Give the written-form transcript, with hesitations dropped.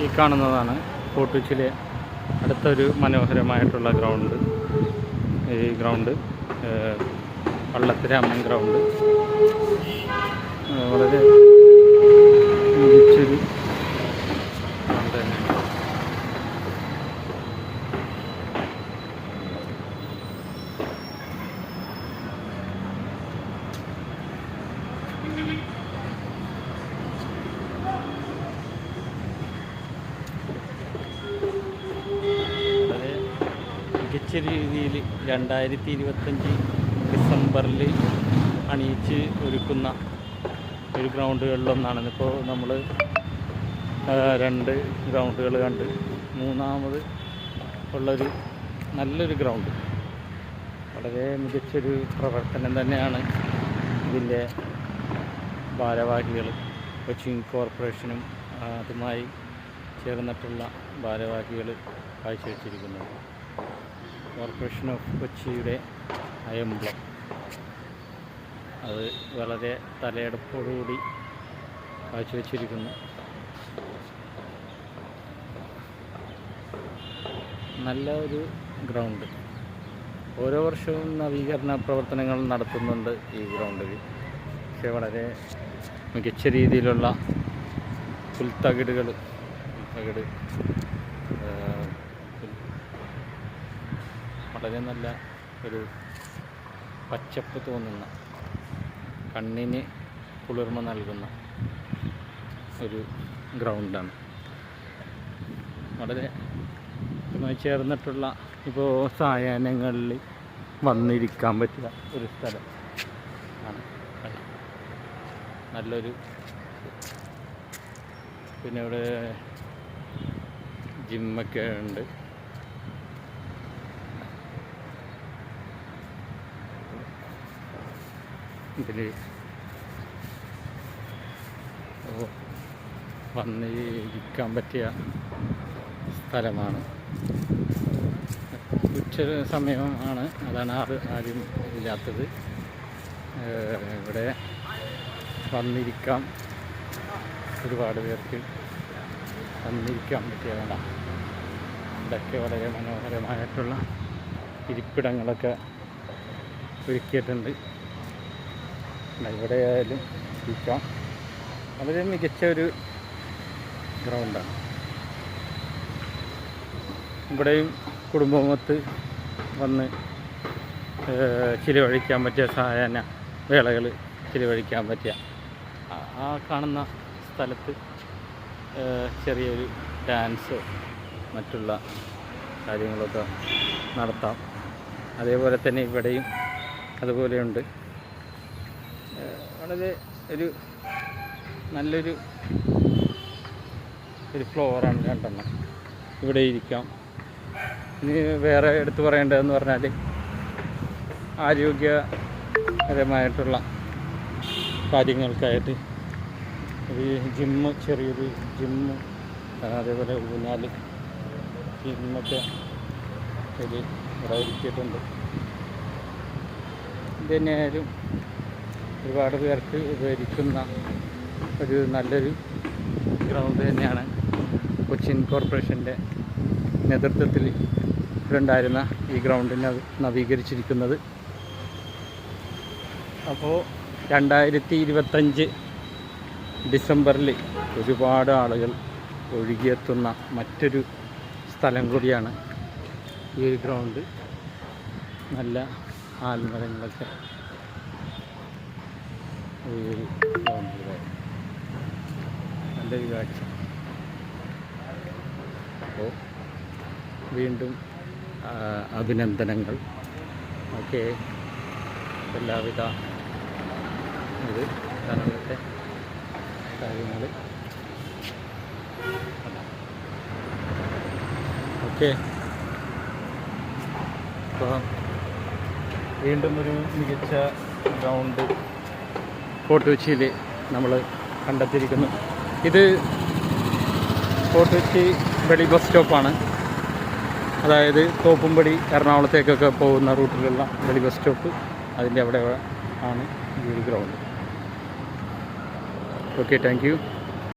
ഈ കാണുന്നതാണ് ഫോർട്ട് കൊച്ചിയിലെ അടുത്തൊരു മനോഹരമായിട്ടുള്ള ഗ്രൗണ്ട്. ഈ ഗ്രൗണ്ട് പള്ളത്തിരാമൻ ഗ്രൗണ്ട് വളരെ മികച്ചൊരു ഗ്രൗണ്ട് തന്നെയാണ്. മികച്ച രീതിയിൽ 2025 ഡിസംബറിൽ അണിയിച്ച് ഒരുക്കുന്ന ഒരു ഗ്രൗണ്ടുകളിലൊന്നാണ്. ഇപ്പോൾ നമ്മൾ 2 ഗ്രൗണ്ടുകൾ കണ്ട് മൂന്നാമത് ഉള്ളൊരു നല്ലൊരു ഗ്രൗണ്ട്. വളരെ മികച്ചൊരു പ്രവർത്തനം തന്നെയാണ് ഇതിൻ്റെ ഭാരവാഹികൾ, കൊച്ചിൻ കോർപ്പറേഷനും അതുമായി ചേർന്നിട്ടുള്ള ഭാരവാഹികൾ കാഴ്ചവെച്ചിരിക്കുന്നത്. കോർപ്പറേഷൻ ഓഫ് കൊച്ചിയുടെ എംബ്ലം അത് വളരെ തലയെടുപ്പോടുകൂടി കാഴ്ചവെച്ചിരിക്കുന്നു. നല്ല ഒരു ഗ്രൗണ്ട്. ഓരോ വർഷവും നവീകരണ പ്രവർത്തനങ്ങൾ നടത്തുന്നുണ്ട് ഈ ഗ്രൗണ്ടിൽ. പക്ഷേ വളരെ മികച്ച രീതിയിലുള്ള പുൽത്തകിടുകൾ വളരെ നല്ല ഒരു പച്ചപ്പ് തോന്നുന്ന, കണ്ണിന് കുളിർമ നൽകുന്ന ഒരു ഗ്രൗണ്ടാണ്. വളരെ ചേർന്നിട്ടുള്ള ഇപ്പോൾ സായാഹ്നങ്ങളിൽ വന്നിരിക്കാൻ പറ്റിയ ഒരു സ്ഥലം ആണ്. നല്ലൊരു, പിന്നെ ഇവിടെ ജിമ്മൊക്കെ ഉണ്ട്. ഇതിൽ വന്നിരിക്കാൻ പറ്റിയ സ്ഥലമാണ്. ഉച്ച സമയമാണ്, അതാണ് ആരും ഇല്ലാത്തത്. ഇവിടെ വന്നിരിക്കാം, ഒരുപാട് പേർക്ക് വന്നിരിക്കാൻ പറ്റിയ വേണ്ട. ഇവിടെയൊക്കെ വളരെ മനോഹരമായിട്ടുള്ള ഇരിപ്പിടങ്ങളൊക്കെ ഒരുക്കിയിട്ടുണ്ട്. ഇവിടെ ആയാലും ഇരിക്കാം. വളരെ മികച്ച ഒരു ഗ്രൗണ്ടാണ്. ഇവിടെയും കുടുംബമൊത്ത് വന്ന് ചിലവഴിക്കാൻ പറ്റിയ സായാഹ്ന വേളകൾ ചിലവഴിക്കാൻ പറ്റിയ ആ കാണുന്ന സ്ഥലത്ത് ചെറിയൊരു ഡാൻസോ മറ്റുള്ള കാര്യങ്ങളൊക്കെ നടത്താം. അതേപോലെ തന്നെ ഇവിടെയും അതുപോലെയുണ്ട്. വളരെ നല്ലൊരു ഫ്ലോറാണ് 2 ഇവിടെ ഇരിക്കാം. ഇനി വേറെ എടുത്തു പറയേണ്ടതെന്ന് പറഞ്ഞാൽ ആരോഗ്യപരമായിട്ടുള്ള കാര്യങ്ങൾക്കായിട്ട് ഒരു ചെറിയൊരു ജിമ്മ്, അതേപോലെ ഊഞ്ഞാൽ, ജിമ്മൊക്കെ ഇവിടെ ഒരുക്കിയിട്ടുണ്ട്. ഇതന്നെയായാലും ഒരുപാട് പേർക്ക് ഉപകരിക്കുന്ന ഒരു നല്ലൊരു ഗ്രൗണ്ട് തന്നെയാണ് കൊച്ചിൻ കോർപ്പറേഷൻ്റെ നേതൃത്വത്തിൽ ഉണ്ടായിരുന്ന ഈ ഗ്രൗണ്ടിനെ നവീകരിച്ചിരിക്കുന്നത്. അപ്പോൾ 2025 ഡിസംബറിൽ ഒരുപാട് ആളുകൾ ഒഴുകിയെത്തുന്ന മറ്റൊരു സ്ഥലം കൂടിയാണ് ഈ ഒരു ഗ്രൗണ്ട്. നല്ല ആൽമരങ്ങളൊക്കെ ഈ ഗ്രൗണ്ടിലെ നല്ലൊരു കാഴ്ച. അപ്പോൾ വീണ്ടും അഭിനന്ദനങ്ങൾ. ഓക്കെ, എല്ലാവിധ ധനത്തെ കാര്യങ്ങൾ. ഓക്കെ, അപ്പോൾ വീണ്ടും ഒരു മികച്ച ഗ്രൗണ്ട് ഫോർട്ട് കൊച്ചിയിൽ നമ്മൾ കണ്ടെത്തിയിരിക്കുന്നു. ഇത് ഫോർട്ട് കൊച്ചി വെളി ബസ് സ്റ്റോപ്പാണ്. അതായത് തോപ്പുംപടി എറണാകുളത്തേക്കൊക്കെ പോകുന്ന റൂട്ടിലുള്ള വെളി ബസ് സ്റ്റോപ്പ്, അതിൻ്റെ അവിടെ ആണ് ഈ ഒരു ഗ്രൗണ്ട്. Okay, thank you.